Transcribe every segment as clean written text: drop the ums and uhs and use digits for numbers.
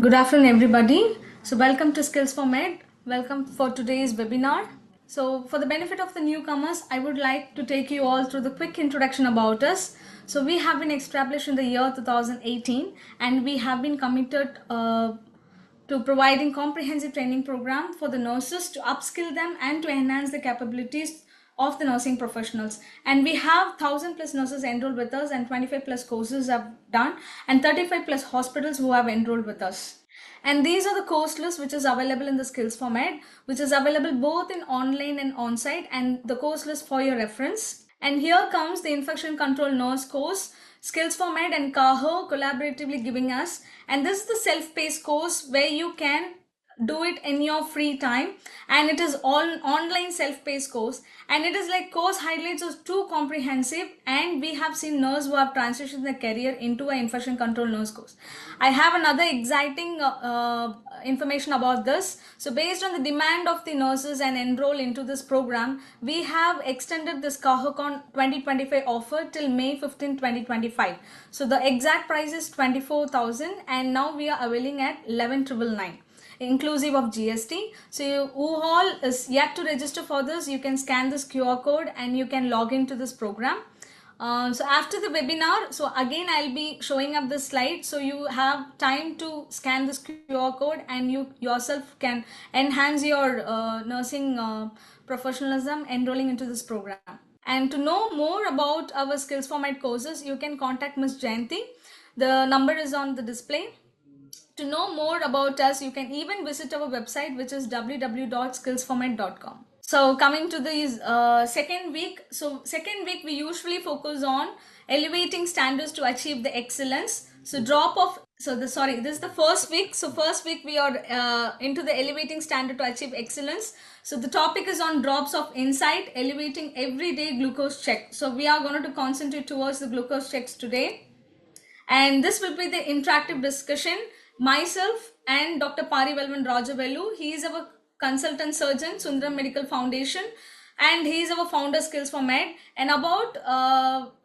Good afternoon, everybody. So, welcome to SkillsforMed. Welcome for today's webinar. So, for the benefit of the newcomers, I would like to take you all through the quick introduction about us. So, we have been established in the year 2018 and we have been committed to providing comprehensive training program for the nurses to upskill them and to enhance the capabilities of the nursing professionals. And we have 1,000 plus nurses enrolled with us and 25 plus courses have done and 35 plus hospitals who have enrolled with us. And these are the course lists which is available in the SkillsforMed, which is available both in online and on-site, and the course list for your reference. And here comes the infection control nurse course, SkillsforMed and Kaho collaboratively giving us. And this is the self-paced course where you can do it in your free time, and it is all online self-paced course, and it is like course highlights is too comprehensive, and we have seen nurses who have transitioned their career into an infection control nurse course. I have another exciting information about this. So based on the demand of the nurses and enroll into this program, we have extended this KahoCon 2025 offer till May 15, 2025. So the exact price is 24,000 and now we are availing at 11,999 inclusive of GST. So who all is yet to register for this, you can scan this QR code and you can log into this program. So after the webinar, so again I'll be showing up this slide, so you have time to scan this QR code and you yourself can enhance your nursing professionalism enrolling into this program. And to know more about our SkillsforMed courses, you can contact Ms. Jayanti. The number is on the display. To know more about us, you can even visit our website, which is www.skillsformed.com. So coming to the second week. So second week, we usually focus on elevating standards to achieve the excellence. So this is the first week. So first week we are into the elevating standard to achieve excellence. So the topic is on drops of insight, elevating everyday glucose check. So we are going to concentrate towards the glucose checks today. And this will be the interactive discussion. Myself and Dr. Parivelvan Rajavelu, he is our consultant surgeon, Sundaram Medical Foundation, and he is our founder SkillsforMed. And about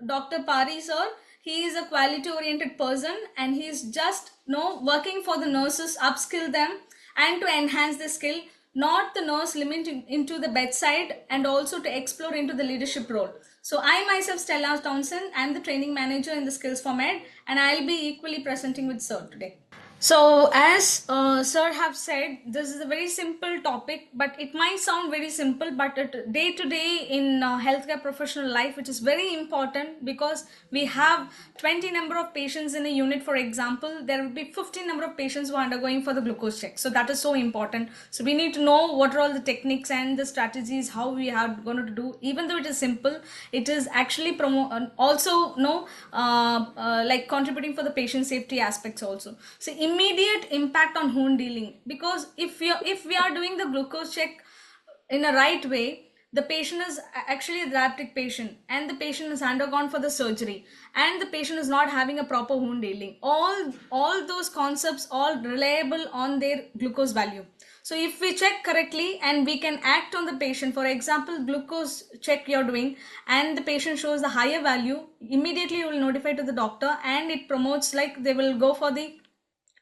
Dr. Pari sir, he is a quality oriented person and he is just working for the nurses, upskill them and to enhance the skill, not the nurse limited into the bedside, and also to explore into the leadership role. So I myself, Stella Townsend, I am the training manager in the SkillsforMed and I'll be equally presenting with sir today. So as sir have said, this is a very simple topic, but it might sound very simple, but day to day in healthcare professional life, which is very important because we have 20 number of patients in a unit. For example, there will be 15 number of patients who are undergoing for the glucose check. So that is so important. So we need to know what are all the techniques and the strategies, how we are going to do. Even though it is simple, it is actually also like contributing for the patient safety aspects also. So immediate impact on wound healing, because if we are doing the glucose check in a right way, the patient is actually a diabetic patient and the patient has undergone for the surgery and the patient is not having a proper wound healing. All those concepts all reliable on their glucose value. So if we check correctly and we can act on the patient, for example, glucose check you're doing and the patient shows the higher value, immediately you will notify to the doctor and it promotes, like they will go for the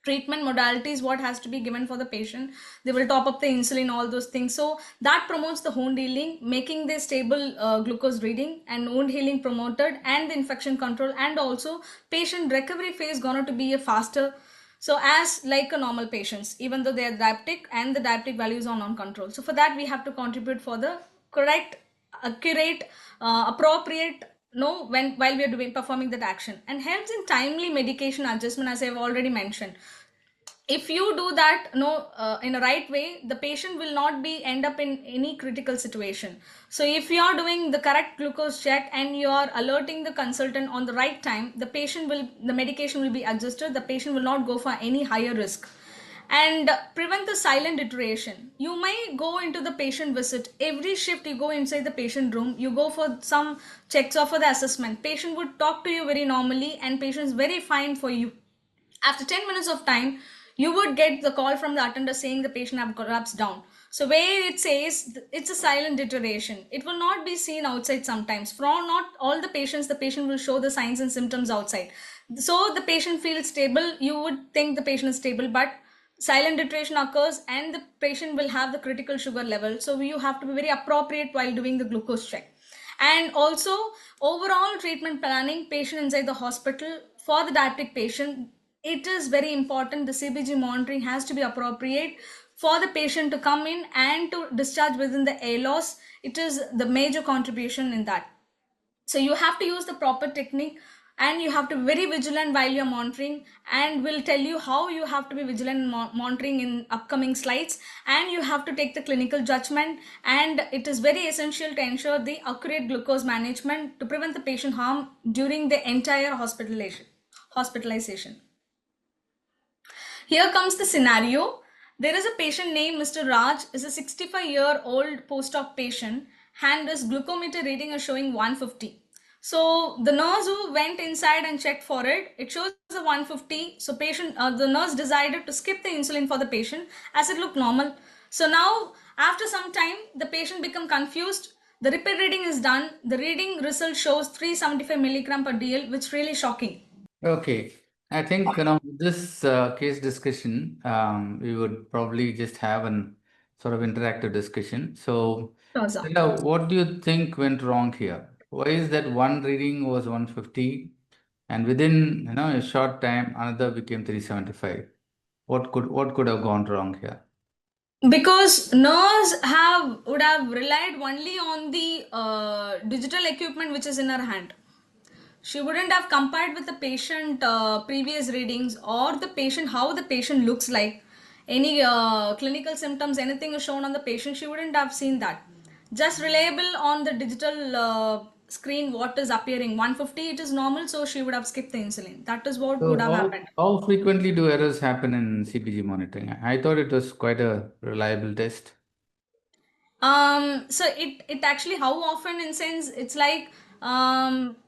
treatment modalities, what has to be given for the patient. They will top up the insulin, all those things. So that promotes the wound healing, making the stable glucose reading and wound healing promoted, and the infection control, and also patient recovery phase gonna to be a faster. So as like a normal patients, even though they are diabetic and the diabetic values are non-controlled. So for that we have to contribute for the correct, accurate, appropriate while we are performing that action, and helps in timely medication adjustment, as I have already mentioned. If you do that in a right way, the patient will not be end up in any critical situation. So if you are doing the correct glucose check and you are alerting the consultant on the right time, the medication will be adjusted, the patient will not go for any higher risk. And prevent the silent deterioration. You may go into the patient visit, every shift you go inside the patient room, you go for some checks or for the assessment, patient would talk to you very normally and patient is very fine for you. After 10 minutes of time, you would get the call from the attender saying the patient have collapsed down. So where it says it's a silent deterioration, it will not be seen outside sometimes. From not all the patients, the patient will show the signs and symptoms outside. So the patient feels stable, you would think the patient is stable, but silent iteration occurs and the patient will have the critical sugar level. So you have to be very appropriate while doing the glucose check. And also, overall treatment planning, patient inside the hospital for the diabetic patient, it is very important. The CBG monitoring has to be appropriate for the patient to come in and to discharge within the ALOS. It is the major contribution in that. So you have to use the proper technique, and you have to be very vigilant while you're monitoring, and we'll tell you how you have to be vigilant in monitoring in upcoming slides. And you have to take the clinical judgment, and it is very essential to ensure the accurate glucose management to prevent the patient harm during the entire hospitalization. Here comes the scenario. There is a patient named Mr. Raj, is a 65-year-old post-op patient, and his glucometer reading is showing 150. So the nurse who went inside and checked for it, it shows a 150. So the nurse decided to skip the insulin for the patient as it looked normal. So now after some time, the patient become confused. The repeat reading is done. The reading result shows 375 milligram per DL, which is really shocking. Okay. I think, this case discussion, we would probably just have an sort of interactive discussion. So, Sure, sir. What do you think went wrong here? Why is that one reading was 150 and within, a short time another became 375? What could have gone wrong here? Because nurse would have relied only on the digital equipment which is in her hand. She wouldn't have compared with the patient previous readings, or the patient, how the patient looks like, any clinical symptoms, anything is shown on the patient. She wouldn't have seen that. Just reliable on the digital screen what is appearing 150, it is normal, so she would have skipped the insulin. That is what So would have happened. how frequently do errors happen in CPG monitoring? I thought it was quite a reliable test. So it actually, how often, in sense, it's like,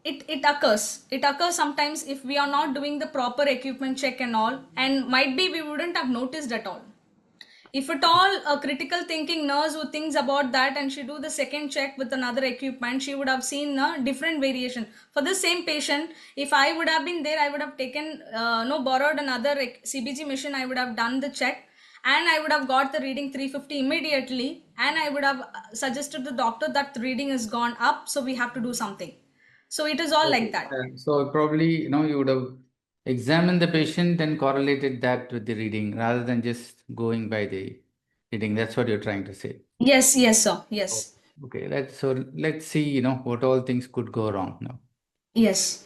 it occurs sometimes if we are not doing the proper equipment check and all, and might be we wouldn't have noticed at all. If at all a critical thinking nurse who thinks about that and she do the second check with another equipment, she would have seen a different variation for the same patient. If I would have been there, I would have taken no borrowed another CBG machine, I would have done the check, and I would have got the reading 350 immediately, and I would have suggested the doctor that the reading has gone up, so we have to do something. So it is all like Okay. that. So probably, you would have examined the patient and correlated that with the reading rather than just going by the reading. That's what you're trying to say. Yes, yes, sir. Oh, Yes. okay. Let's see, what all things could go wrong now. Yes.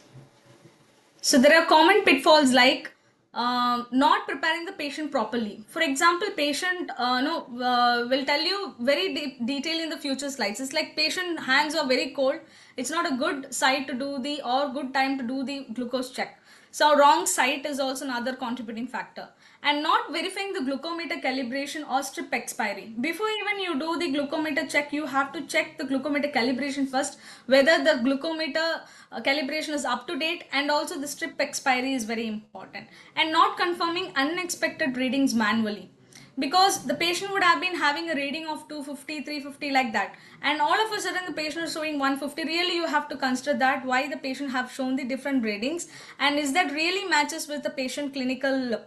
So there are common pitfalls like not preparing the patient properly. For example, patient no will tell you very deep detail in the future slides. It's like patient hands are very cold. It's not a good site to do the, or good time to do the glucose check. So wrong site is also another contributing factor. And not verifying the glucometer calibration or strip expiry. Before even you do the glucometer check, you have to check the glucometer calibration first, whether the glucometer calibration is up to date, and also the strip expiry is very important. And not confirming unexpected readings manually, because the patient would have been having a reading of 250, 350 like that, and all of a sudden the patient is showing 150. Really, you have to consider that why the patient have shown the different readings, and is that really matches with the patient clinical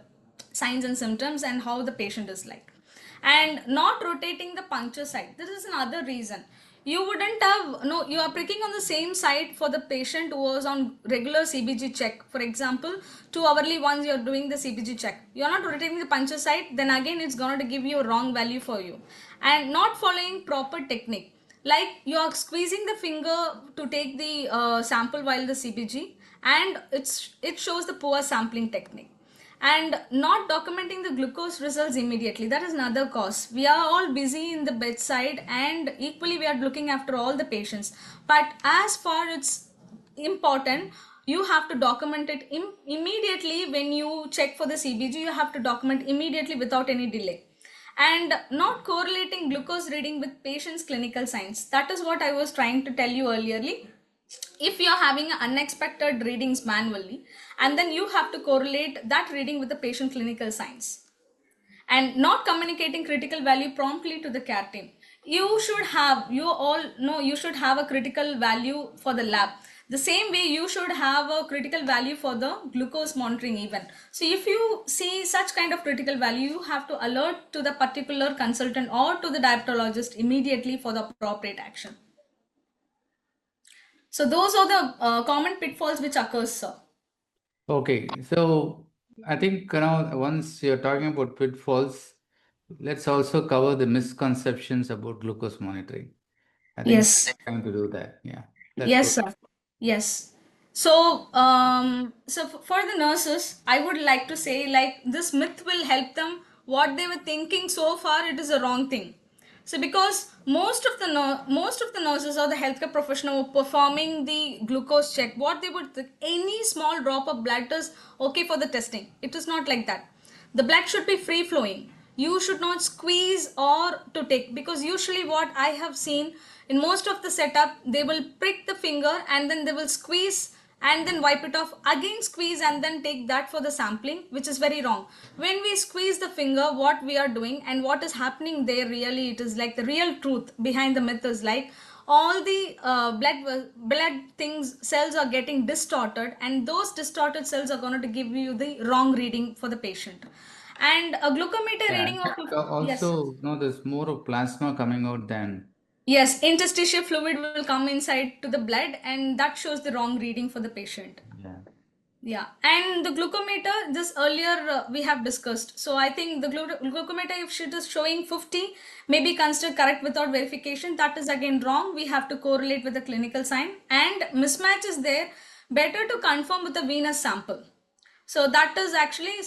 signs and symptoms and how the patient is like. And not rotating the puncture site, this is another reason. You wouldn't have, no, you are pricking on the same site for the patient who was on regular CBG check. For example, 2 hourly once you're doing the CBG check, you're not rotating the puncture site, then again it's going to give you a wrong value for you. And not following proper technique, like you are squeezing the finger to take the sample while the CBG, and it shows the poor sampling technique. And not documenting the glucose results immediately, that is another cause. We are all busy in the bedside, and equally we are looking after all the patients, but as far it's important, you have to document it immediately. When you check for the CBG, you have to document immediately without any delay. And not correlating glucose reading with patient's clinical signs, that is what I was trying to tell you earlierly. If you're having unexpected readings manually, and then you have to correlate that reading with the patient clinical signs. And not communicating critical value promptly to the care team. You all know you should have a critical value for the lab. The same way you should have a critical value for the glucose monitoring even. So if you see such kind of critical value, you have to alert to the particular consultant or to the diabetologist immediately for the appropriate action. So those are the common pitfalls which occurs, sir. Okay, so I think once you're talking about pitfalls, let's also cover the misconceptions about glucose monitoring. I think it's Yes. time to do that. Yeah, let's Yes, go. sir. Yes. So for the nurses, I would like to say, like, this myth will help them. What they were thinking so far, it is a wrong thing. So because most of the nurses or the healthcare professional performing the glucose check, what they would think, any small drop of blood is okay for the testing. It is not like that. The blood should be free flowing. You should not squeeze or to take, because usually what I have seen in most of the setup, they will prick the finger and then they will squeeze and then wipe it off, again squeeze and then take that for the sampling, which is very wrong. When we squeeze the finger, what we are doing and what is happening there, really it is like the real truth behind the myth is like all the blood things cells are getting distorted, and those distorted cells are going to give you the wrong reading for the patient. And a glucometer Yeah, reading I of think yes. also, there's more of plasma coming out than. Yes, interstitial fluid will come inside to the blood, and that shows the wrong reading for the patient. Yeah. Yeah, and the glucometer, this earlier we have discussed. So I think the glucometer, if it is showing 50, may be considered correct without verification. That is again wrong. We have to correlate with the clinical sign, and mismatch is there. Better to confirm with a venous sample. So that is actually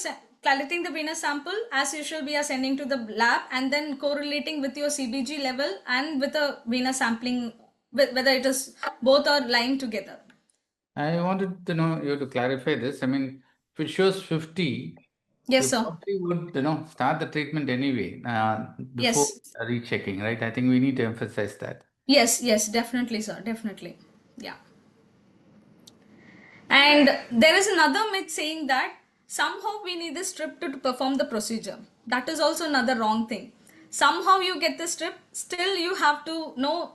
collecting the venous sample. As usual, we are sending to the lab and then correlating with your CBG level and with a venous sampling, whether it is both are lying together. I wanted to know you to clarify this. I mean, if it shows 50, Yes, you sir. probably would, start the treatment anyway, before Yes. rechecking, right? I think we need to emphasize that. Yes, yes, definitely, sir. Definitely. Yeah. And there is another myth saying that somehow we need the strip to perform the procedure. That is also another wrong thing. Somehow you get the strip, still you have to know,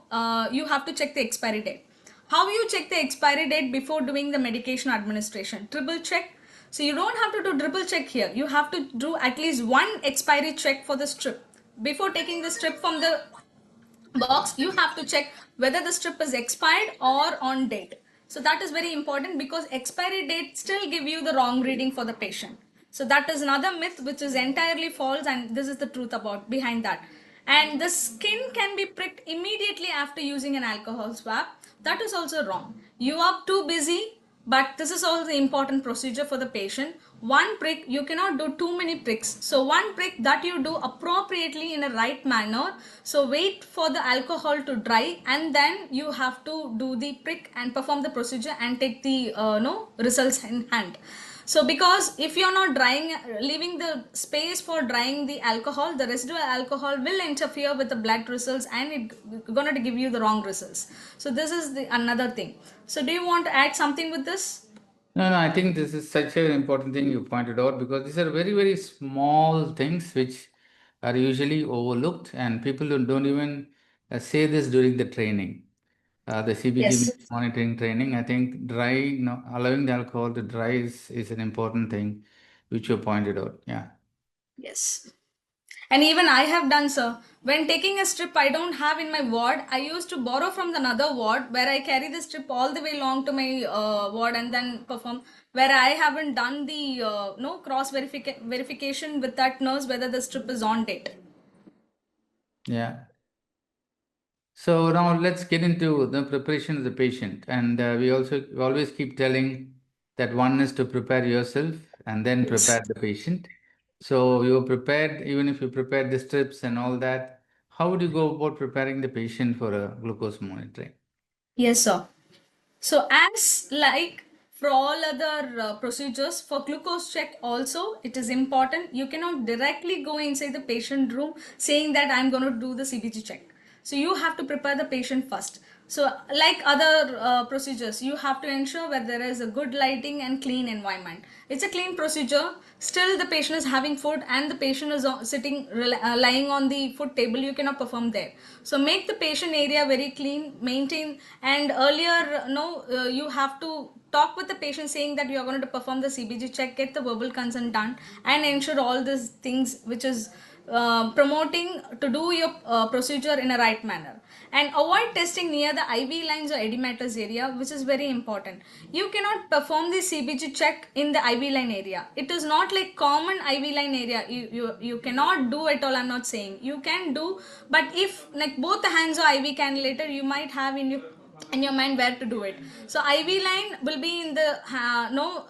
you have to check the expiry date. How you check the expiry date before doing the medication administration? Triple check. So you don't have to do triple check here. You have to do at least one expiry check for the strip. Before taking the strip from the box, you have to check whether the strip is expired or on date. So that is very important, because expiry date still give you the wrong reading for the patient. So that is another myth which is entirely false, and this is the truth about behind that. And the skin can be pricked immediately after using an alcohol swab. That is also wrong. You are too busy, but this is also the important procedure for the patient. One prick, you cannot do too many pricks. So one prick that you do appropriately in a right manner. So wait for the alcohol to dry, and then you have to do the prick and perform the procedure and take the no results in hand. So because if you're not drying, leaving the space for drying the alcohol, the residual alcohol will interfere with the blood results, and it's going to give you the wrong results. So this is the another thing. So do you want to add something with this? No, I think this is such an important thing you pointed out, because these are very, very small things which are usually overlooked, and people don't even say this during the training. The CBG Yes. monitoring training, I think allowing the alcohol to dry is an important thing which you pointed out. Yeah. Yes. And even I have done so. When taking a strip I don't have in my ward, I used to borrow from another ward where I carry the strip all the way along to my ward and then perform. Where I haven't done the no cross verification with that nurse whether the strip is on date. Yeah. So now let's get into the preparation of the patient. And we always keep telling that one is to prepare yourself and then Yes. prepare the patient. So you're prepared, even if you prepared the strips and all that, how would you go about preparing the patient for a glucose monitoring? Yes, sir. So as like for all other procedures, for glucose check also, it is important. You cannot directly go inside the patient room saying that I'm going to do the CBG check. So you have to prepare the patient first. So like other procedures, you have to ensure that there is a good lighting and clean environment. It's a clean procedure, still the patient is having food and the patient is sitting lying on the food table, you cannot perform there. So make the patient area very clean, maintain. And earlier no you have to talk with the patient saying that you are going to perform the CBG check, get the verbal consent done, and ensure all these things which is promoting to do your procedure in a right manner. And avoid testing near the IV lines or edematous area, which is very important. You cannot perform the CBG check in the IV line area. It is not like common IV line area. You cannot do at all. I'm not saying you can do, but if like both the hands or IV cannulator, you might have in your mind where to do it. So IV line will be in the no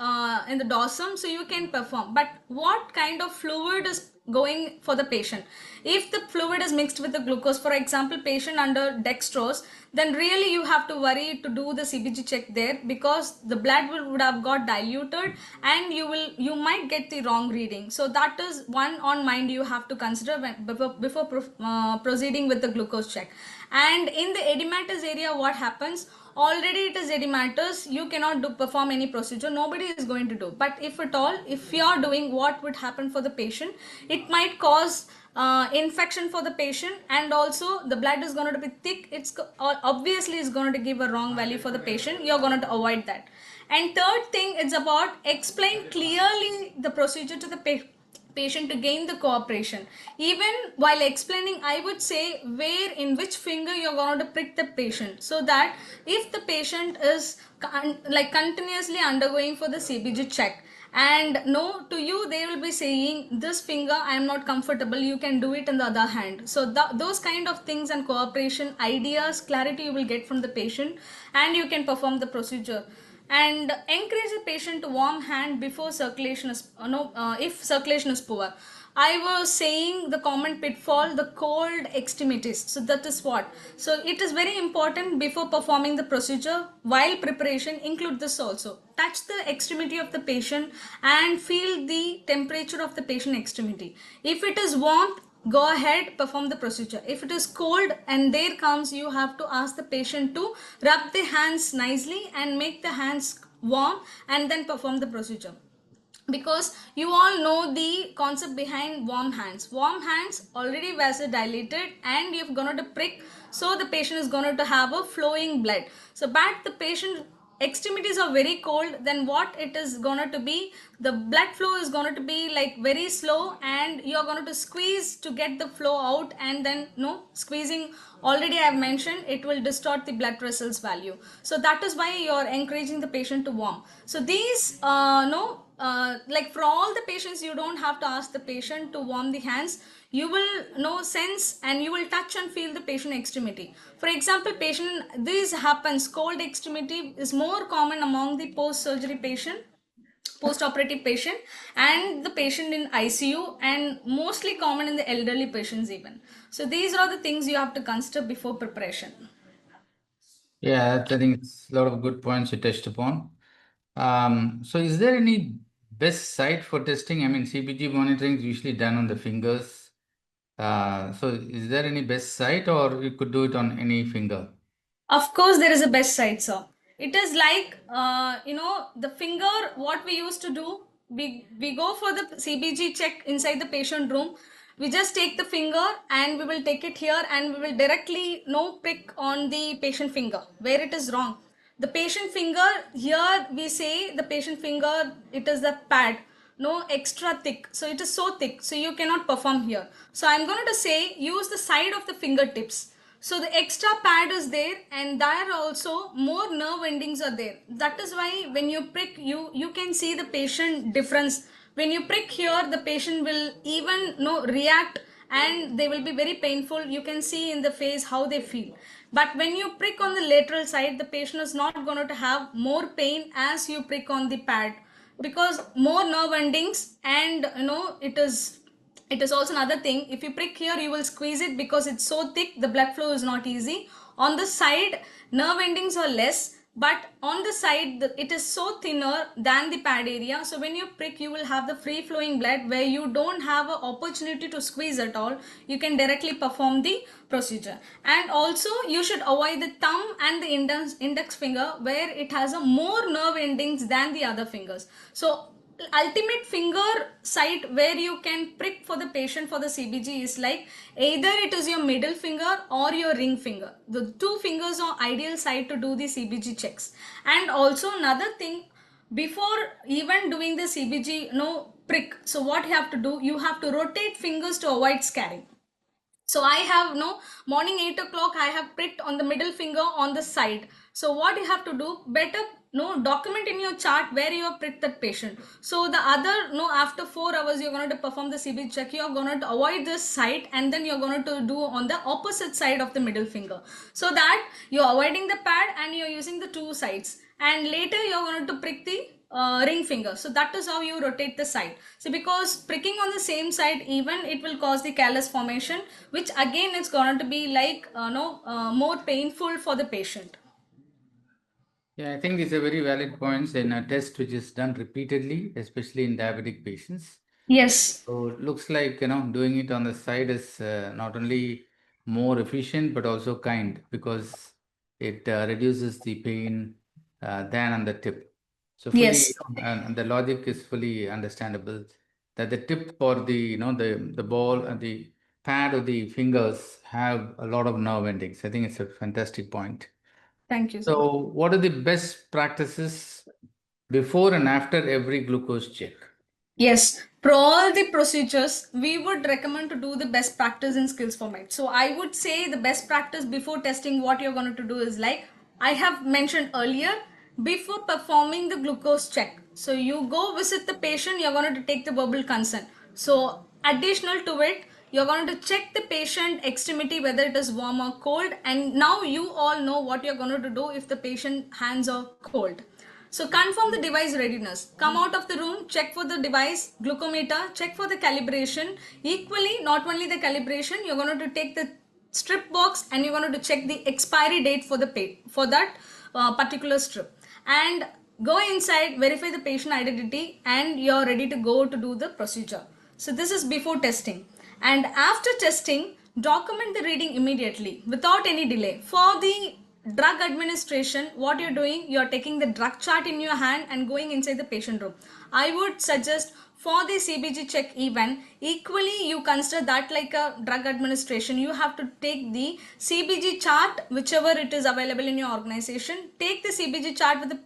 in the dorsum, so you can perform. But what kind of fluid is going for the patient? If the fluid is mixed with the glucose, for example patient under dextrose, then really you have to worry to do the CBG check there, because the blood would have got diluted and you might get the wrong reading. So that is one on mind you have to consider before proceeding with the glucose check. And in the edematous area, what happens? Already it is edematous, you cannot perform any procedure, nobody is going to do. But if at all, if you are doing, what would happen for the patient? It might cause infection for the patient, and also the blood is going to be thick. It's obviously is going to give a wrong value for the patient. You're going to avoid that. And third thing, it's about explain clearly the procedure to the patient to gain the cooperation. Even while explaining, I would say where in which finger you're going to prick the patient, so that if the patient is like continuously undergoing for the CBG check, and no to you they will be saying this finger I am not comfortable, you can do it in the other hand. So those kind of things and cooperation ideas, clarity you will get from the patient, and you can perform the procedure. And encourage the patient to warm hand before circulation is if circulation is poor. I was saying the common pitfall, the cold extremities. So that is what. So it is very important before performing the procedure. While preparation, include this also. Touch the extremity of the patient and feel the temperature of the patient extremity. If it is warm, go ahead, perform the procedure. If it is cold and there comes, you have to ask the patient to rub the hands nicely and make the hands warm, and then perform the procedure. Because you all know the concept behind warm hands already vasodilated, and you're going to prick, so the patient is going to have a flowing blood. So but the patient extremities are very cold, then what it is going to be, the blood flow is going to be like very slow, and you're going to squeeze to get the flow out, and then no squeezing, already I have mentioned, it will distort the blood vessels value. So that is why you're encouraging the patient to warm. So these no like for all the patients, you don't have to ask the patient to warm the hands. You will know sense, and you will touch and feel the patient extremity. For example, patient, this happens, cold extremity is more common among the post surgery patient, post operative patient, and the patient in ICU, and mostly common in the elderly patients even. So these are the things you have to consider before preparation. Yeah, I think it's a lot of good points you touched upon. So is there any best site for testing? I mean, CBG monitoring is usually done on the fingers. So is there any best site, or you could do it on any finger? Of course, there is a best side, sir. It is like, the finger, what we used to do, we go for the CBG check inside the patient room. We just take the finger and we will take it here, and we will directly no prick on the patient finger where it is wrong. The patient finger, here we say the patient finger, it is the pad, no extra thick. So it is so thick, so you cannot perform here. So I'm going to say use the side of the fingertips. So the extra pad is there, and there also more nerve endings are there. That is why when you prick, you can see the patient difference. When you prick here, the patient will even react, and they will be very painful. You can see in the face how they feel. But when you prick on the lateral side, the patient is not going to have more pain as you prick on the pad, because more nerve endings, and it is also another thing. If you prick here, you will squeeze it because it's so thick, the blood flow is not easy. On the side, nerve endings are less, but on the side it is so thinner than the pad area, so when you prick you will have the free flowing blood where you don't have an opportunity to squeeze at all. You can directly perform the procedure. And also you should avoid the thumb and the index finger where it has a more nerve endings than the other fingers. So ultimate finger site where you can prick for the patient for the CBG is like either it is your middle finger or your ring finger. The two fingers are ideal site to do the CBG checks. And also another thing, before even doing the CBG prick, so what you have to do, you have to rotate fingers to avoid scarring. So I have morning 8 o'clock I have pricked on the middle finger on the side. So what you have to do, better document in your chart where you have pricked that patient. So the other after 4 hours you're going to perform the CB check, you're going to avoid this side and then you're going to do on the opposite side of the middle finger, so that you're avoiding the pad and you're using the two sides, and later you're going to prick the ring finger. So that is how you rotate the side. So because pricking on the same side, even it will cause the callus formation, which again it's going to be like more painful for the patient. Yeah, I think these are very valid points in a test which is done repeatedly, especially in diabetic patients. Yes. So it looks like, doing it on the side is not only more efficient but also kind, because it reduces the pain than on the tip. So fully, Yes. and the logic is fully understandable that the tip or the ball and the pad of the fingers have a lot of nerve endings. I think it's a fantastic point. Thank you, sir. So what are the best practices before and after every glucose check? Yes, for all the procedures, we would recommend to do the best practice in SkillsforMed. So I would say the best practice before testing what you're going to do is like I have mentioned earlier, before performing the glucose check. So you go visit the patient, you're going to take the verbal consent. So additional to it, you're going to check the patient extremity whether it is warm or cold, and now you all know what you're going to do if the patient hands are cold. So confirm the device readiness. Come out of the room, check for the device, glucometer, check for the calibration. Equally, not only the calibration, you're going to take the strip box and you're going to check the expiry date for the for that particular strip. And go inside, verify the patient identity, and you're ready to go to do the procedure. So this is before testing. And after testing, document the reading immediately without any delay. For the drug administration, what you're doing, you're taking the drug chart in your hand and going inside the patient room. I would suggest for the CBG check even, equally you consider that like a drug administration. You have to take the CBG chart, whichever it is available in your organization. Take the CBG chart with the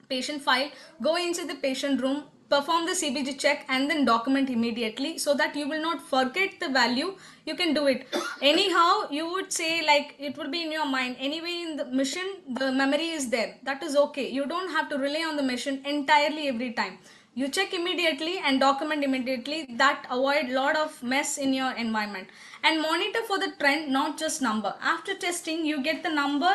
patient file, go inside the patient room, perform the CBG check, and then document immediately so that you will not forget the value. You can do it anyhow. You would say like it will be in your mind anyway. In the mission the memory is there, that is okay. You don't have to rely on the mission entirely every time. You check immediately and document immediately. That avoid lot of mess in your environment. And monitor for the trend, not just number. After testing you get the number,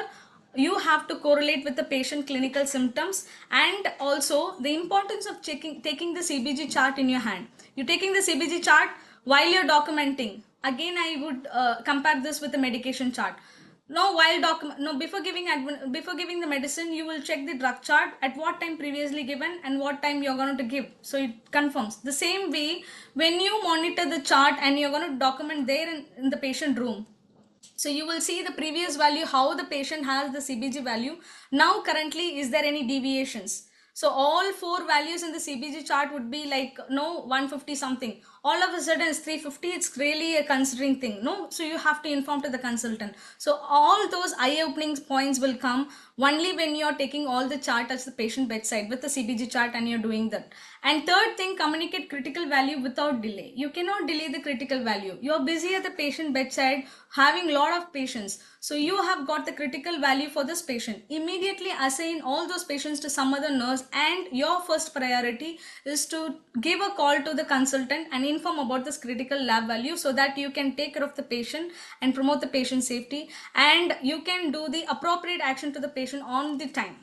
you have to correlate with the patient clinical symptoms. And also the importance of taking the CBG chart in your hand. You taking the CBG chart while you're documenting. Again I would compare this with the medication chart. No, while before giving the medicine, you will check the drug chart at what time previously given and what time you're going to give. So it confirms. The same way, when you monitor the chart and you're going to document there in the patient room, so you will see the previous value, how the patient has the CBG value. Now currently, is there any deviations? So all four values in the CBG chart would be like 150 something. All of a sudden it's 350. It's really a considering thing. No, so you have to inform to the consultant. So all those eye-opening points will come only when you're taking all the chart at the patient bedside with the CBG chart and you're doing that. And third thing, communicate critical value without delay. You cannot delay the critical value. You're busy at the patient bedside having a lot of patients. So you have got the critical value for this patient. Immediately assign all those patients to some other nurse, and your first priority is to give a call to the consultant and inform about this critical lab value so that you can take care of the patient and promote the patient safety, and you can do the appropriate action to the patient on the time.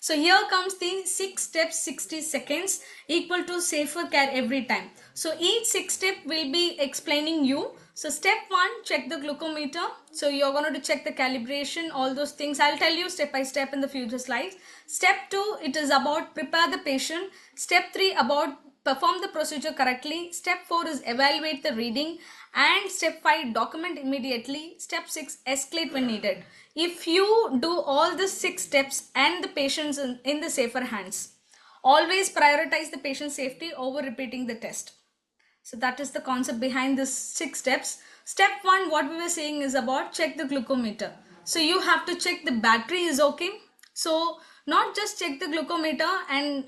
So here comes the 6 steps, 60 seconds equal to safer care every time. So each 6 step will be explaining you. So step 1, check the glucometer. So you're going to check the calibration, all those things. I'll tell you step by step in the future slides. Step 2, it is about prepare the patient. Step 3, about perform the procedure correctly. Step 4 is evaluate the reading. And step 5, document immediately. Step 6, escalate when needed. If you do all the 6 steps and the patient's in the safer hands, always prioritize the patient safety over repeating the test. So that is the concept behind this 6 steps. Step 1, what we were saying is about check the glucometer. So you have to check the battery is okay. So not just check the glucometer and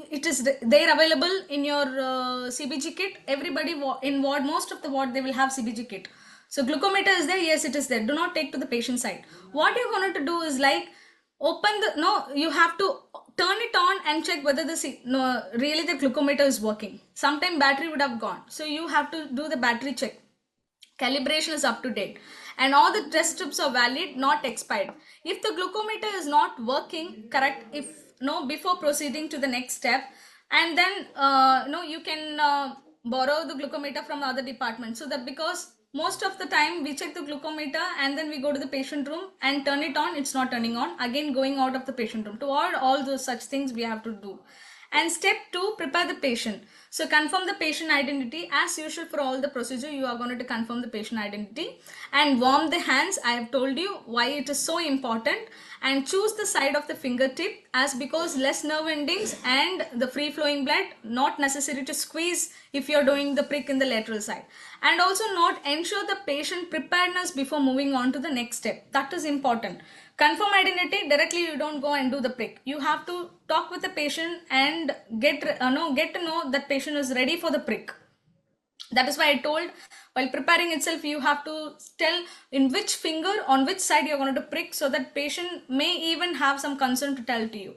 it is there available in your CBG kit. Everybody in ward, most of the ward, they will have CBG kit. So glucometer is there, yes, it is there. Do not take to the patient side. What you're going to do is like open the, no, you have to turn it on and check whether the really the glucometer is working. Sometime battery would have gone, so you have to do the battery check. Calibration is up to date and all the test strips are valid, not expired. If the glucometer is not working correct, if no, before proceeding to the next step, and then no, you can borrow the glucometer from other department. So that, because most of the time we check the glucometer and then we go to the patient room and turn it on, it's not turning on, again going out of the patient room. To avoid all those such things we have to do. And step 2, prepare the patient. So confirm the patient identity. As usual for all the procedure, you are going to confirm the patient identity and warm the hands. I have told you why it is so important. And choose the side of the fingertip, as because less nerve endings and the free flowing blood, not necessary to squeeze if you're doing the prick in the lateral side. And also not ensure the patient preparedness before moving on to the next step. That is important. Confirm identity, directly you don't go and do the prick. You have to talk with the patient and get to know that patient is ready for the prick. That is why I told, while preparing itself, you have to tell in which finger, on which side you're going to prick, so that patient may even have some concern to tell to you.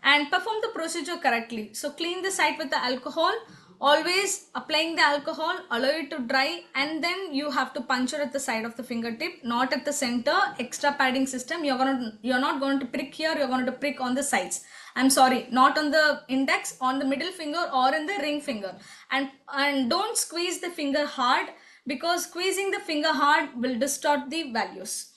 And perform the procedure correctly. So clean the site with the alcohol, always applying the alcohol, allow it to dry, and then you have to puncture at the side of the fingertip, not at the center. Extra padding system, you're not going to prick here, you're going to prick on the sides. I'm sorry, not on the index, on the middle finger or in the ring finger. And don't squeeze the finger hard, because squeezing the finger hard will distort the values.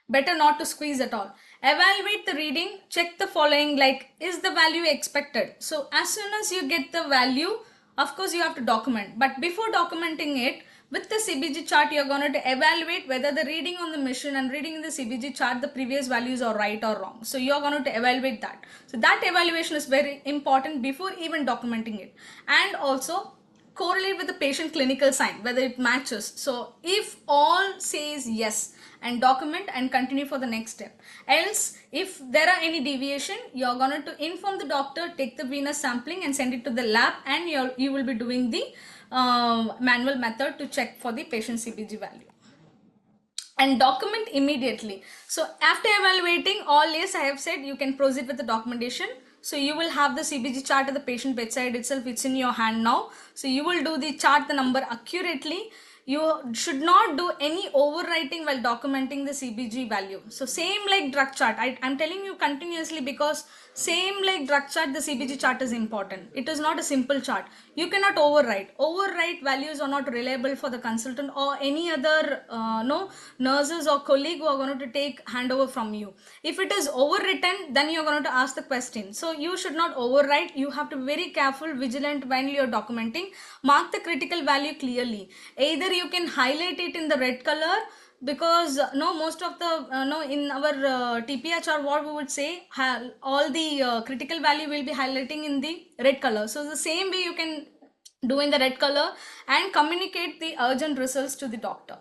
Better not to squeeze at all. Evaluate the reading, check the following, like, is the value expected? So as soon as you get the value, of course you have to document, but before documenting it, with the CBG chart, you're going to evaluate whether the reading on the machine and reading in the CBG chart, the previous values are right or wrong. So you're going to evaluate that. So that evaluation is very important before even documenting it. And also correlate with the patient clinical sign, whether it matches. So if all says yes, and document and continue for the next step. Else, if there are any deviation, you're going to inform the doctor, take the venous sampling and send it to the lab, and you will be doing the manual method to check for the patient CBG value. And document immediately. So after evaluating all, yes, I have said you can proceed with the documentation. So you will have the CBG chart at the patient bedside itself. It's in your hand now. So you will do the chart the number accurately. You should not do any overwriting while documenting the CBG value. So same like drug chart. I'm telling you continuously, because same like drug chart, the CBG chart is important. It is not a simple chart. You cannot overwrite. Overwrite values are not reliable for the consultant or any other nurses or colleague who are going to take handover from you. If it is overwritten, then you're going to ask the question. So you should not overwrite. You have to be very careful, vigilant when you're documenting. Mark the critical value clearly. Either you can highlight it in the red color, because most of the in our TPH or what we would say, all the critical value will be highlighting in the red color. So the same way you can do in the red color and communicate the urgent results to the doctor.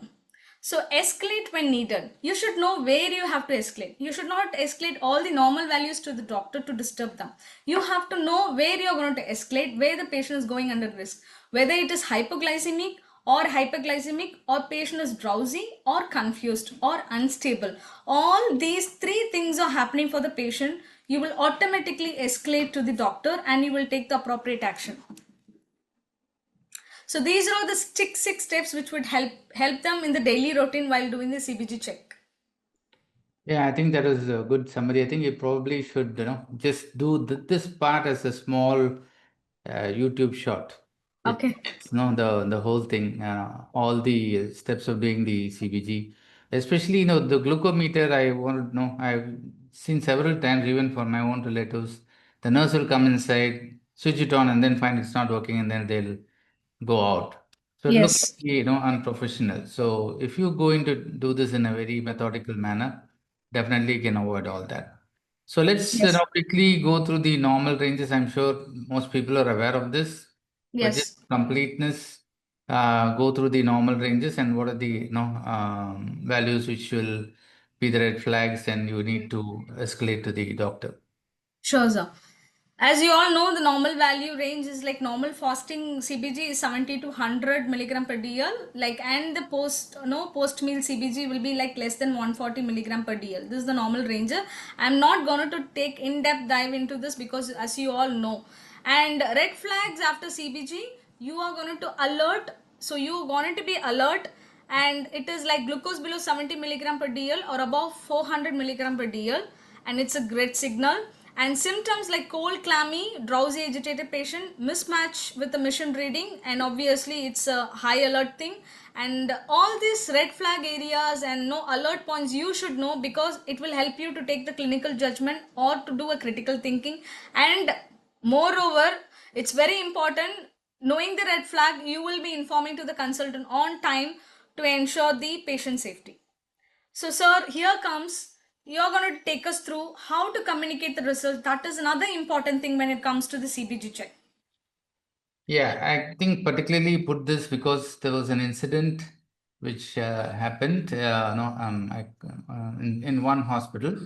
So escalate when needed. You should know where you have to escalate. You should not escalate all the normal values to the doctor to disturb them. You have to know where you're going to escalate, where the patient is going under risk, whether it is hypoglycemic or hyperglycemic, or patient is drowsy or confused or unstable. All these 3 things are happening for the patient. You will automatically escalate to the doctor and you will take the appropriate action. So these are the 6 steps which would help them in the daily routine while doing the CBG check. Yeah, I think that was a good summary. I think you probably should, just do this part as a small YouTube short. It, Okay. the whole thing, all the steps of doing the CBG, especially the glucometer. I want to know. I've seen several times, even for my own relatives. The nurse will come inside, switch it on, and then find it's not working, and then they'll go out. So it looks, Yes. unprofessional. So if you go into do this in a very methodical manner, definitely you can avoid all that. So let's Yes. quickly go through the normal ranges. I'm sure most people are aware of this, but just Yes. completeness, go through the normal ranges and what are the values which will be the red flags, and you need to escalate to the doctor. Sure, sir. As you all know, the normal value range is like normal fasting CBG is 70 to 100 milligram per DL. Like, and the post meal CBG will be like less than 140 milligram per DL. This is the normal range. I'm not going to take in-depth dive into this because, as you all know, and red flags after CBG, you are going to alert. So you are going to be alert, and it is like glucose below 70 milligram per DL or above 400 milligram per DL, and it's a great signal. And symptoms like cold, clammy, drowsy, agitated patient, mismatch with the mission reading, and obviously it's a high alert thing. And all these red flag areas and no alert points you should know, because it will help you to take the clinical judgment or to do a critical thinking. And moreover, it's very important, knowing the red flag, you will be informing to the consultant on time to ensure the patient safety. So, sir, here comes, you're going to take us through how to communicate the results. That is another important thing when it comes to the CBG check. Yeah, I think particularly put this because there was an incident which happened no, in one hospital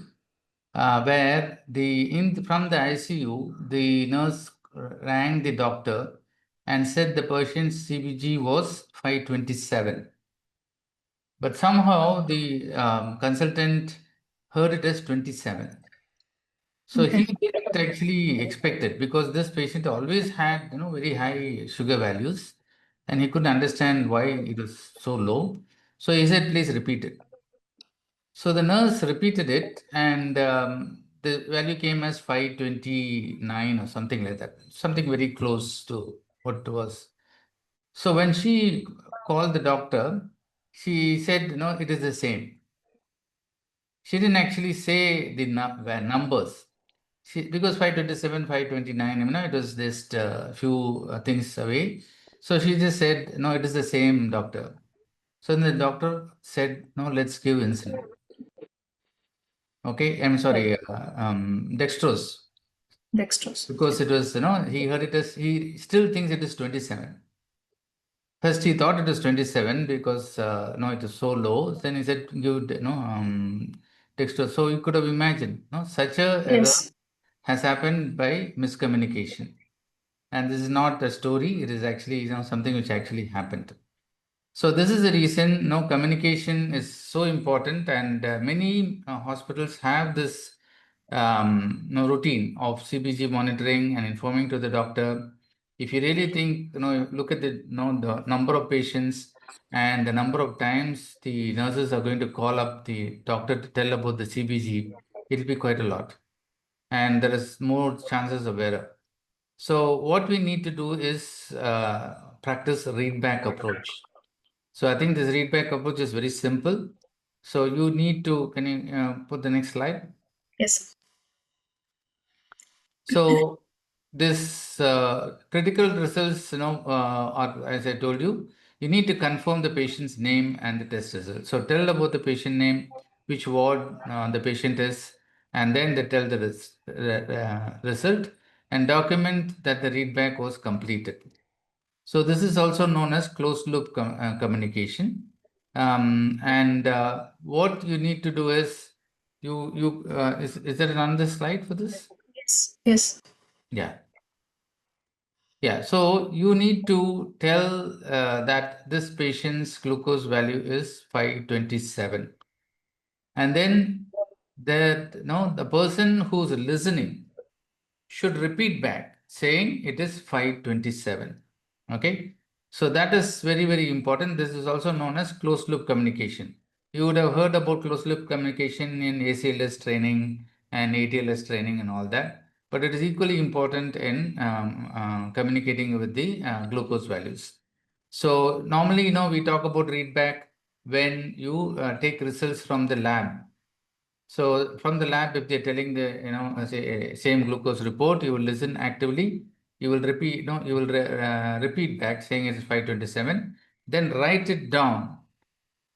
where from the ICU, the nurse rang the doctor and said the patient's CBG was 527. But somehow the consultant heard it as 27. So he Okay. didn't actually expect it because this patient always had, very high sugar values, and he couldn't understand why it was so low. So he said, please repeat it. So the nurse repeated it, and the value came as 529 or something like that, something very close to what it was. So when she called the doctor, she said, no, it is the same. She didn't actually say the numbers. Because 527, 529, it was just a few things away. So she just said, no, it is the same, doctor. So then the doctor said, no, let's give insulin. Okay, I'm sorry, dextrose. Dextrose. Because it was, he heard it as, he still thinks it is 27. First, he thought it was 27 because, no, it is so low. Then he said, give, dextrose. So you could have imagined, such a error Yes. has happened by miscommunication. And this is not a story, it is actually something which actually happened. So this is the reason communication is so important, and many hospitals have this routine of CBG monitoring and informing to the doctor. If you really think, look at the number of patients and the number of times the nurses are going to call up the doctor to tell about the CBG, it'll be quite a lot, and there is more chances of error. So what we need to do is practice read back approach. So I think this read back approach is very simple. So you need to, can you put the next slide? Yes. So this critical results, are, as I told you, you need to confirm the patient's name and the test result. So tell about the patient name, which ward the patient is, and then they tell the result, and document that the readback was completed. So this is also known as closed loop communication. And what you need to do is is there another slide for this? Yes. Yes. Yeah. Yeah, so you need to tell that this patient's glucose value is 527. And then the person who's listening should repeat back saying it is 527. Okay. So that is very, very important. This is also known as closed loop communication. You would have heard about closed loop communication in ACLS training and ATLS training and all that, but it is equally important in communicating with the glucose values. So normally, we talk about readback when you take results from the lab. So from the lab, if they're telling the, say, same glucose report, you will listen actively. You will repeat, you will repeat back saying it's 527. Then write it down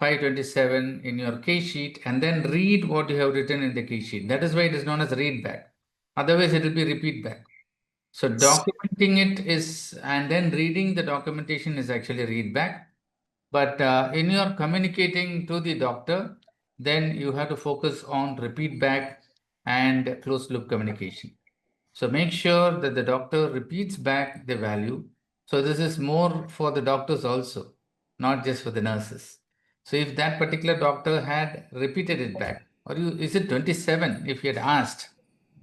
527 in your case sheet and then read what you have written in the case sheet. That is why it is known as read back. Otherwise, it will be repeat back. So documenting it is, and then reading the documentation is actually read back. But in your communicating to the doctor, then you have to focus on repeat back and closed loop communication. So make sure that the doctor repeats back the value. So this is more for the doctors also, not just for the nurses. So if that particular doctor had repeated it back, or is it 27? If he had asked,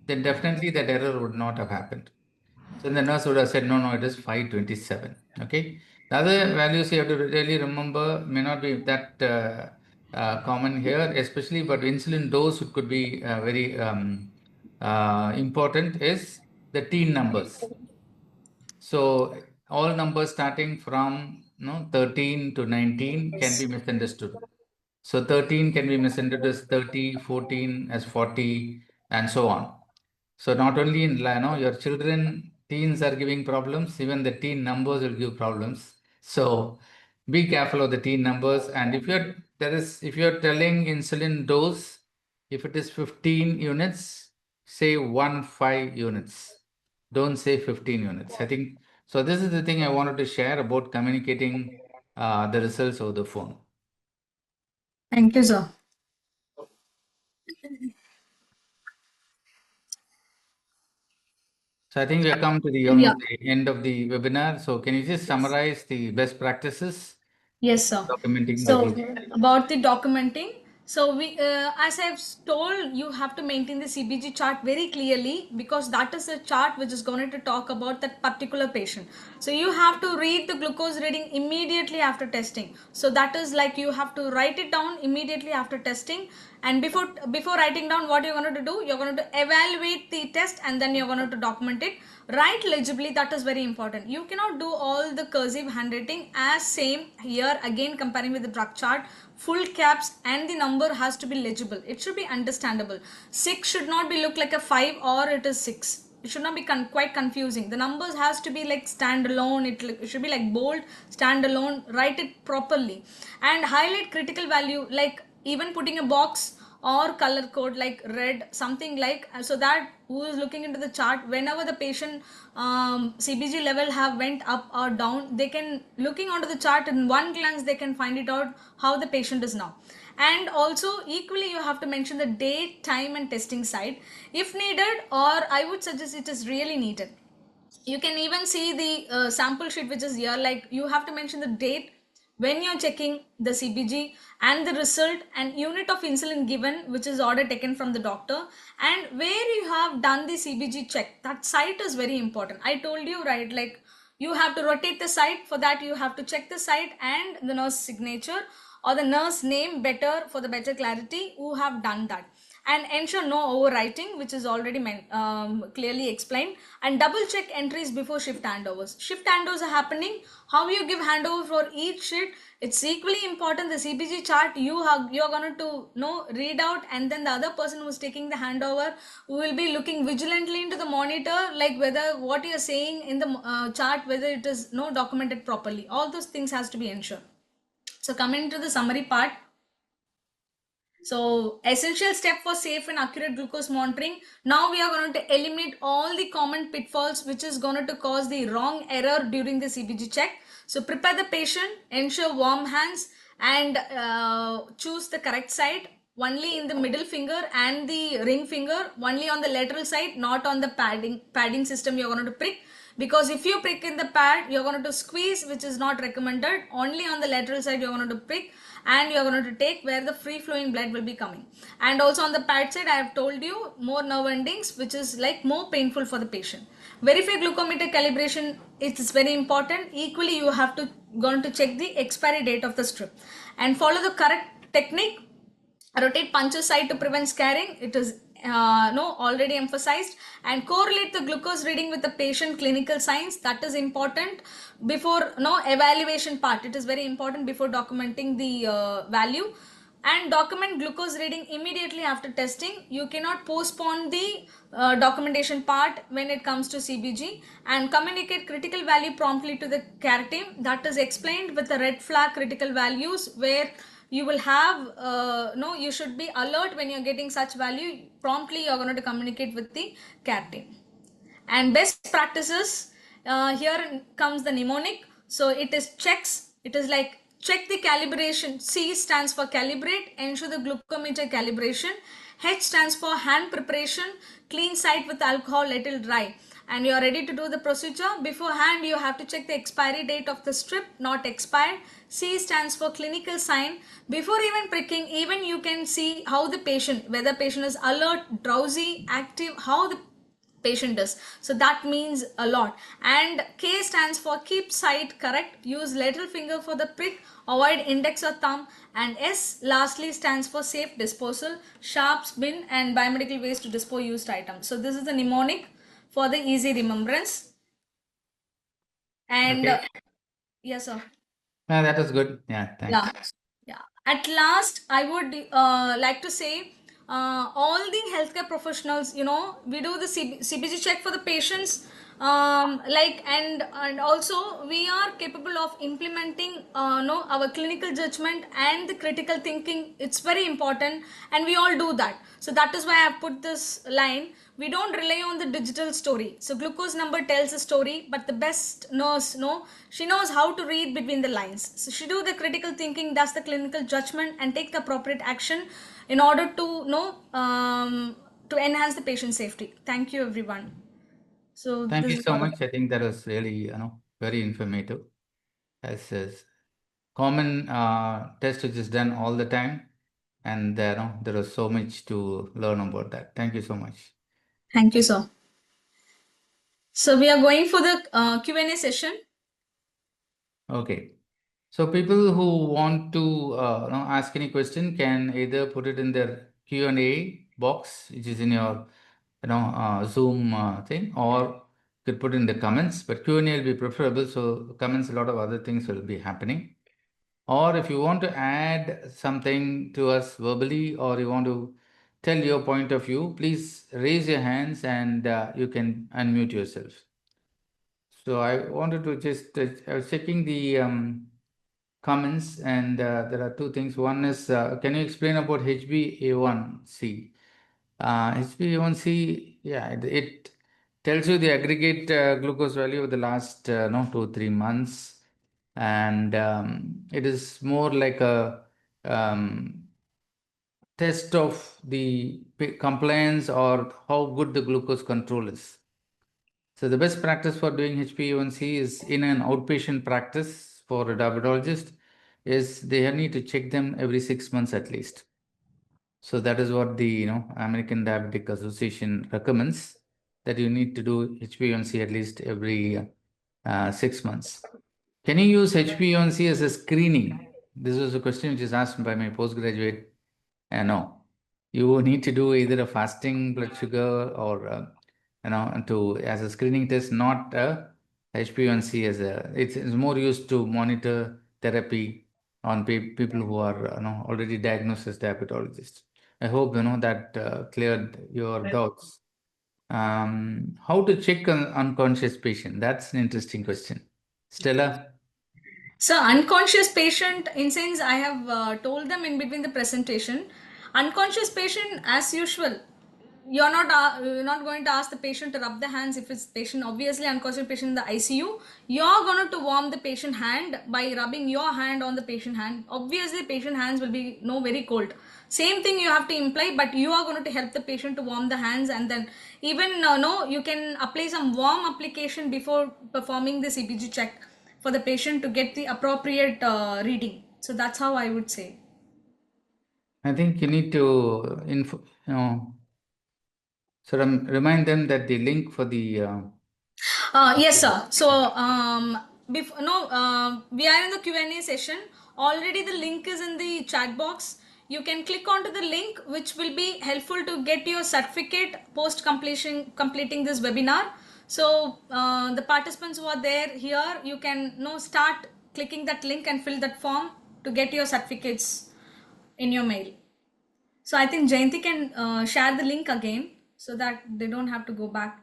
then definitely that error would not have happened. So the nurse would have said, no, it is 527. Okay. The other values you have to really remember may not be that common here, especially, but insulin dose it could be very important is the teen numbers. So all numbers starting from 13 to 19 can be misunderstood. So 13 can be misunderstood as 30, 14 as 40, and so on. So not only in your children, teens are giving problems, even the teen numbers will give problems. So be careful of the teen numbers. And if you're telling insulin dose, if it is 15 units, say 15 units. Don't say 15 units. I think so. This is the thing I wanted to share about communicating the results over the phone. Thank you, sir. So I think we have come to the Yeah. almost the end of the webinar. So can you just summarize the best practices Yes, sir. documenting the So group? about the documenting, so as I've told, you have to maintain the CBG chart very clearly because that is a chart which is going to talk about that particular patient. So you have to read the glucose reading immediately after testing. So that is like you have to write it down immediately after testing. And before writing down what you're going to do, you're going to evaluate the test and then you're going to document it. Write legibly, that is very important. You cannot do all the cursive handwriting as same here again comparing with the drug chart. Full caps and the number has to be legible. It should be understandable. 6 should not be look like a 5 or it is 6. It should not be quite confusing. The numbers has to be like standalone. It should be like bold, standalone. Write it properly and highlight critical value, like even putting a box or color code like red, something like, so that who is looking into the chart, whenever the patient CBG level have went up or down, they can looking onto the chart in one glance they can find it out how the patient is now. And also equally you have to mention the date, time and testing site if needed, or I would suggest it is really needed. You can even see the sample sheet which is here, like you have to mention the date when you're checking the CBG and the result and unit of insulin given, which is order taken from the doctor, and where you have done the CBG check. That site is very important. I told you, right, like you have to rotate the site. For that you have to check the site and the nurse signature or the nurse name better for the better clarity who have done that, and ensure no overwriting, which is already clearly explained, and double check entries before shift handovers. Shift handovers are happening, how you give handover for each shift, it's equally important. The CBG chart you're going to read out, and then the other person who's taking the handover who will be looking vigilantly into the monitor, like whether what you're saying in the chart, whether it is documented properly. All those things has to be ensured. So coming to the summary part, so essential step for safe and accurate glucose monitoring. Now we are going to eliminate all the common pitfalls which is going to cause the wrong error during the CBG check. So prepare the patient, ensure warm hands, and choose the correct side. Only in the middle finger and the ring finger, only on the lateral side, not on the padding system you're going to prick. Because if you prick in the pad, you're going to squeeze, which is not recommended. Only on the lateral side you're going to prick, and you're going to take where the free flowing blood will be coming. And also on the pad side, I have told you more nerve endings, which is like more painful for the patient. Verify glucometer calibration, it is very important. Equally you have to going to check the expiry date of the strip and follow the correct technique. Rotate puncture side to prevent scarring. It is no already emphasized. And correlate the glucose reading with the patient clinical signs. That is important before no evaluation part. It is very important before documenting the value. And document glucose reading immediately after testing. You cannot postpone the documentation part when it comes to CBG. And communicate critical value promptly to the care team. That is explained with the red flag critical values, where you will have no, you should be alert when you're getting such value. Promptly you're going to communicate with the care team. And best practices, here comes the mnemonic. So it is checks. It is like check the calibration. C stands for calibrate, ensure the glucometer calibration. H stands for hand preparation, clean site with alcohol, let it dry. And you are ready to do the procedure. Beforehand, you have to check the expiry date of the strip, not expired. C stands for clinical sign. Before even pricking, even you can see how the patient, whether patient is alert, drowsy, active, how the patient is. So that means a lot. And K stands for keep site correct. Use lateral finger for the prick. Avoid index or thumb. And S lastly stands for safe disposal. Sharps, bin and biomedical waste to dispose used items. So this is the mnemonic for the easy remembrance. And Okay. yes, sir. That was good. Yeah, Yeah, thanks. yeah. At last, I would like to say, all the healthcare professionals, we do the CBG check for the patients, and also we are capable of implementing, no, our clinical judgment and the critical thinking. It's very important, and we all do that. So that is why I have put this line. We don't rely on the digital story. So glucose number tells a story, but the best nurse, no, she knows how to read between the lines. So she do the critical thinking, does the clinical judgment, and take the appropriate action in order to know, to enhance the patient safety. Thank you, everyone. So Thank this you is so all. much. I think that was really, very informative. As is common test which is done all the time, and there is so much to learn about that. Thank you so much. Thank you, sir. So we are going for the Q&A session. Okay. So people who want to ask any question can either put it in their Q&A box, which is in your Zoom thing, or you could put in the comments. But Q&A will be preferable. So comments, a lot of other things will be happening. Or if you want to add something to us verbally, or you want to tell your point of view, please raise your hands and you can unmute yourself. So I wanted to just, I was checking the comments, and there are two things. One is, can you explain about HbA1c? HbA1c, yeah, it tells you the aggregate glucose value of the last no 2 3 months, and it is more like a test of the compliance or how good the glucose control is. So the best practice for doing HbA1c is in an outpatient practice for a diabetologist is they need to check them every 6 months at least. So that is what the American Diabetic Association recommends, that you need to do HbA1c at least every 6 months. Can you use HbA1c as a screening? This was a question which is asked by my postgraduate. No, you need to do either a fasting blood sugar or to as a screening test, not a HbA1c as a. It's more used to monitor therapy on people who are already diagnosed as diabetologists. I hope that cleared your doubts. How to check an unconscious patient? That's an interesting question. Stella? So unconscious patient, in sense, I have told them in between the presentation. Unconscious patient, as usual, you're not going to ask the patient to rub the hands if it's patient obviously unconscious patient in the ICU. You're going to warm the patient hand by rubbing your hand on the patient hand. Obviously, patient hands will be no very cold. Same thing you have to imply, but you are going to help the patient to warm the hands, and then even no, you can apply some warm application before performing the CBG check for the patient to get the appropriate reading. So that's how I would say. I think you need to sort of remind them that the link for the Yes, sir. So, before no, we are in the Q&A session. Already, the link is in the chat box. you can click onto the link, which will be helpful to get your certificate post completing this webinar. So the participants who are there here, you can start clicking that link and fill that form to get your certificates in your mail. So I think Jayanti can share the link again so that they don't have to go back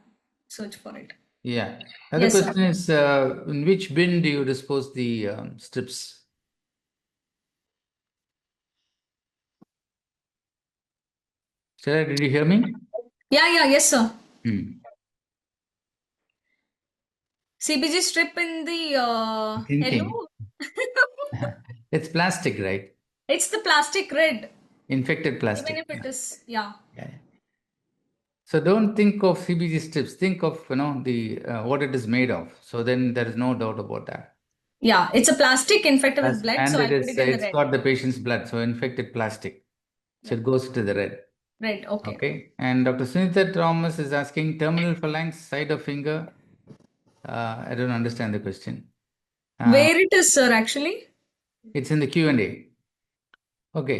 search for it. Yeah. Other Yes, sir. question is, in which bin do you dispose the strips? Sarah, did you hear me? Yeah, yes, sir. Hmm. CBG strip in the Thinking. yellow. It's plastic, right? It's the plastic red, Infected even plastic. if it is, yeah. Yeah. So don't think of CBG strips. Think of the what it is made of. So then there is no doubt about that. Yeah, it's a plastic infected with blood, And so I put it in the it's red. got the patient's blood, so infected plastic. So Yeah, it goes to the red. red, okay. Okay. And Dr. Sunitha Thomas is asking terminal phalanx, side of finger. I don't understand the question. Where it is, sir, actually? It's in the Q&A. Okay.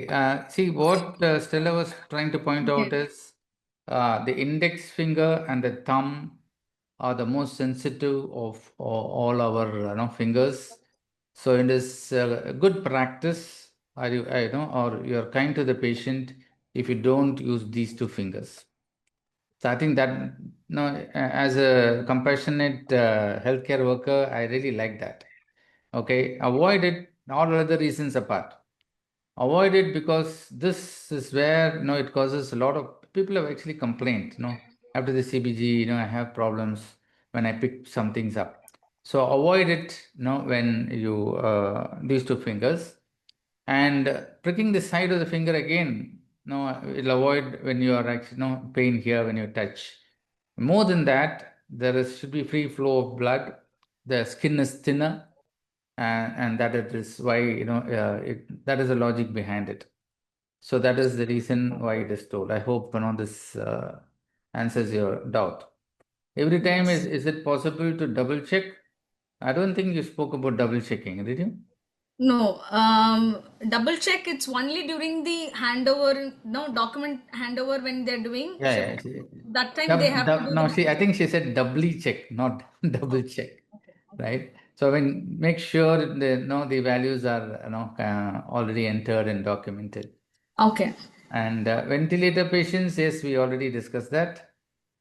See, what Stella was trying to point out Okay. is the index finger and the thumb are the most sensitive of all our fingers. So it is a good practice, or you're kind to the patient if you don't use these two fingers. So I think that, as a compassionate healthcare worker, I really like that. Okay, avoid it. All other reasons apart, avoid it, because this is where it causes a lot of people have actually complained. After the CBG, I have problems when I pick some things up. So avoid it. When you these two fingers, and pricking the side of the finger again. It'll avoid when you are actually pain here when you touch. More than that, should be free flow of blood. The skin is thinner, and that it is why that is the logic behind it. So that is the reason why it is told. I hope this answers your doubt. Every time, Yes. is it possible to double check? I don't think you spoke about double checking, did you? No, double check. It's only during the handover, no document handover when they're doing. Yeah, So yeah. that time they have to do No, the. see, I think she said doubly check, not double Okay, check, okay, okay. right? So when make sure the values are already entered and documented. Okay. And ventilator patients, yes, we already discussed that.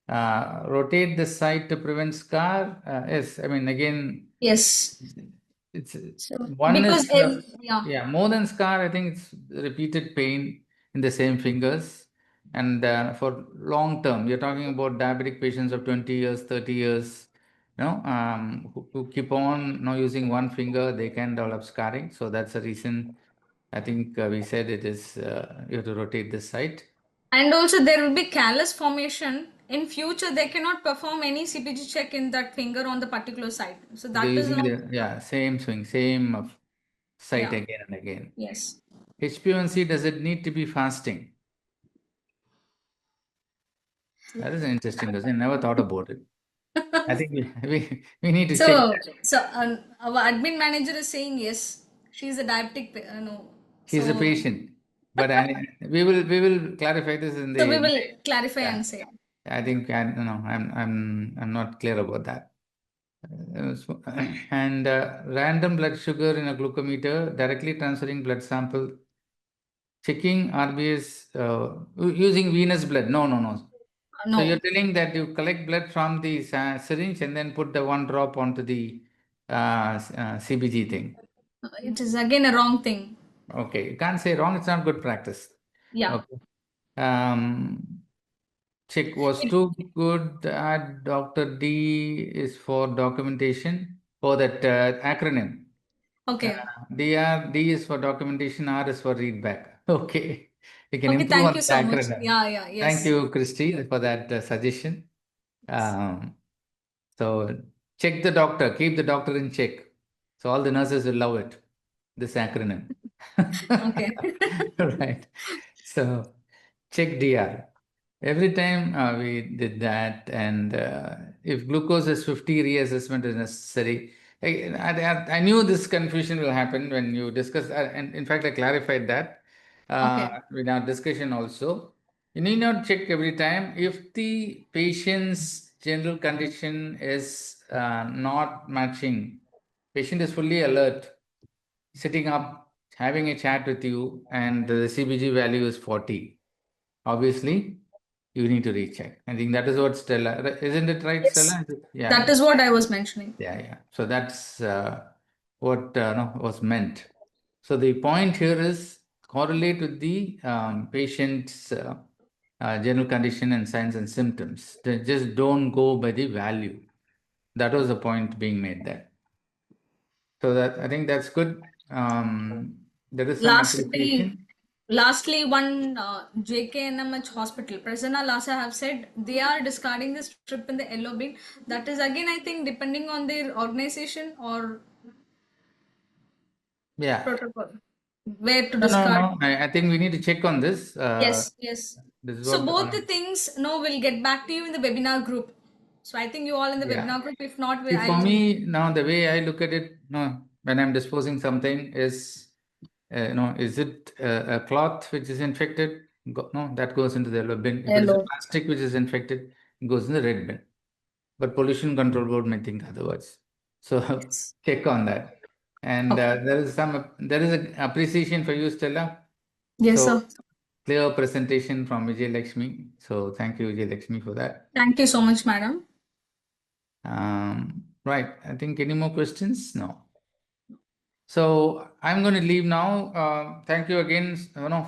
Rotate the site to prevent scar. Yes, I mean, again, Yes. it's So one because is yeah. yeah, more than scar. I think it's repeated pain in the same fingers, and for long term, you're talking about diabetic patients of 20 years, 30 years. Who keep on using one finger, they can develop scarring. So that's the reason. I think we said it is you have to rotate this site. And also there will be callus formation. In future, they cannot perform any CPG check in that finger on the particular side. So They're that is using not, the same swing, same site yeah, again and again. yes. HbA1c, does it need to be fasting? That is an interesting question. Never thought about it. I think we need to check So, that. our admin manager is saying yes. She's a diabetic, no. She's a So, patient, but we will clarify this in so we the. will clarify Yeah, and say. I think I'm not clear about that. And random blood sugar in a glucometer, directly transferring blood sample, checking RBS using venous blood. No, no, no. So you're No, telling that you collect blood from the syringe and then put the one drop onto the CBG thing. it is again a wrong thing. Okay, you can't say wrong. It's not good practice. Yeah. Okay. Um, check was It, too good. Add Dr. D is for documentation for that acronym. Uh, okay. D is for documentation. R is for readback. Okay, we can Okay, improve thank on you the so much. acronym. Yeah, Thank yes. you, Christy, for that suggestion. Um, So check the doctor, keep the doctor in check. So all the nurses will love it, this acronym. Okay. Right. So check DR. Every time we did that, and if glucose is 50, reassessment is necessary. I knew this confusion will happen when you discuss, and in fact, I clarified that. in our discussion also. You need not check every time. If the patient's general condition is not matching, patient is fully alert, sitting up, having a chat with you, and the CBG value is 40. Obviously, you need to recheck. I think that is what Stella, isn't it right, Yes. Stella? Yeah, That is what I was mentioning. yeah. So that's what no, was meant. So the point here is correlate with the patient's general condition and signs and symptoms. Just don't go by the value. That was the point being made there. So that I think that's good. There is some Lastly, appreciation. lastly, one JKNMH hospital, Prasanna Lasa have said they are discarding this strip in the yellow bin. That is again, I think, depending on their organization or Yeah. protocol, where to No. discard. I think we need to check on this. Yes, yes. This is So what both the things, no, we'll get back to you in the webinar group. So I think you all in the yeah. webinar group. If not, See, for I'll. me now, the way I look at it, no, when I'm disposing something is, is it a cloth which is infected? No, that goes into the yellow bin. If it is a Hello. plastic which is infected, it goes in the red bin. But Pollution Control Board may think otherwise. So Yes. check on that. And Okay. there is an appreciation for you, Stella. Yes, So sir. clear presentation from Vijay Lakshmi. So thank you, Vijay Lakshmi, for that. Thank you so much, madam. Right. I think any more questions? No. So I'm going to leave now. Thank you again,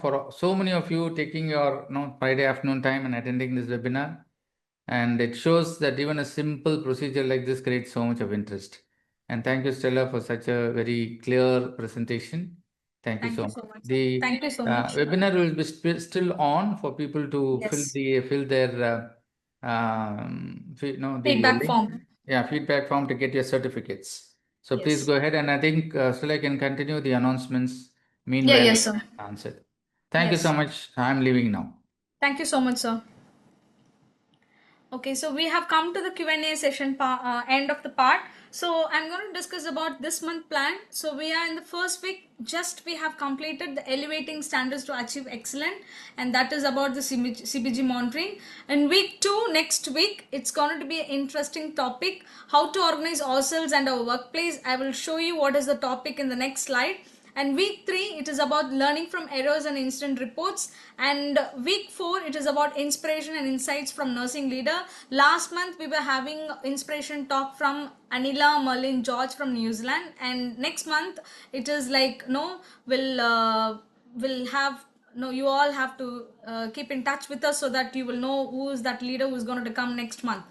for so many of you taking your, Friday afternoon time and attending this webinar. And it shows that even a simple procedure like this creates so much of interest. And thank you, Stella, for such a very clear presentation. Thank you Thank so you much. so much. The Thank you so much. webinar will be still on for people to Yes. fill their the Feedback link, form. yeah, feedback form to get your certificates. So please Yes. go ahead, and I think still I can continue the announcements. Yeah, Meanwhile, yes, sir. answer. Thank you so Yes. much. I'm leaving now. Thank you so much, sir. Okay, so we have come to the Q&A session end of the part. So I'm going to discuss about this month plan. So we are in the first week, just we have completed the elevating standards to achieve excellent, and that is about the CBG monitoring. In week 2, next week, it's going to be an interesting topic, how to organize ourselves and our workplace. I will show you what is the topic in the next slide. And week 3, it is about learning from errors and incident reports. And week 4, it is about inspiration and insights from nursing leader. Last month we were having inspiration talk from Anila Merlin George from New Zealand, and next month it is like, no, will have, no, you all have to keep in touch with us so that you will know who is that leader who is going to come next month.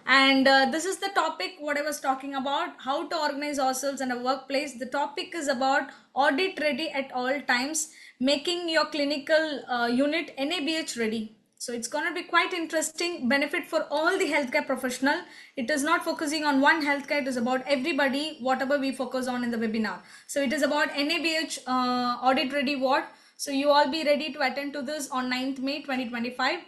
And this is the topic what I was talking about, how to organize ourselves in a workplace. The topic is about audit ready at all times, making your clinical unit NABH ready. So it's going to be quite interesting benefit for all the healthcare professional. It is not focusing on one healthcare, it is about everybody, whatever we focus on in the webinar. So it is about NABH audit ready what. So you all be ready to attend to this on 9th May 2025.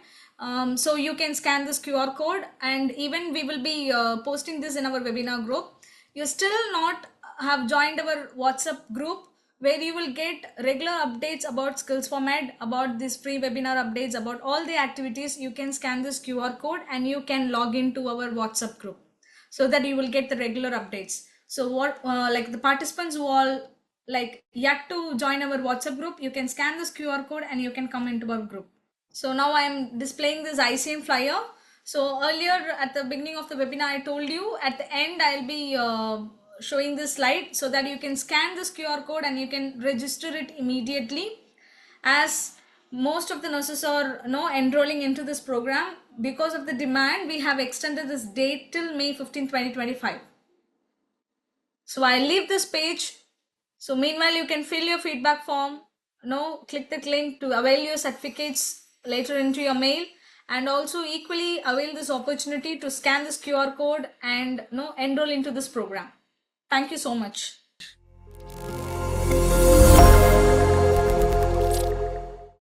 So you can scan this QR code, and even we will be posting this in our webinar group. You still not have joined our WhatsApp group, where you will get regular updates about SkillsforMed, about this free webinar updates, about all the activities. You can scan this QR code and you can log into our WhatsApp group so that you will get the regular updates. So what like the participants who all like yet to join our WhatsApp group, you can scan this QR code and you can come into our group. So now I am displaying this ICM flyer. So earlier at the beginning of the webinar, I told you at the end I'll be showing this slide so that you can scan this QR code and you can register it immediately. As most of the nurses are enrolling into this program, because of the demand, we have extended this date till May 15, 2025. So I leave this page. So meanwhile, you can fill your feedback form. Click the link to avail your certificates later into your mail, and also equally avail this opportunity to scan this QR code and enroll into this program. Thank you so much.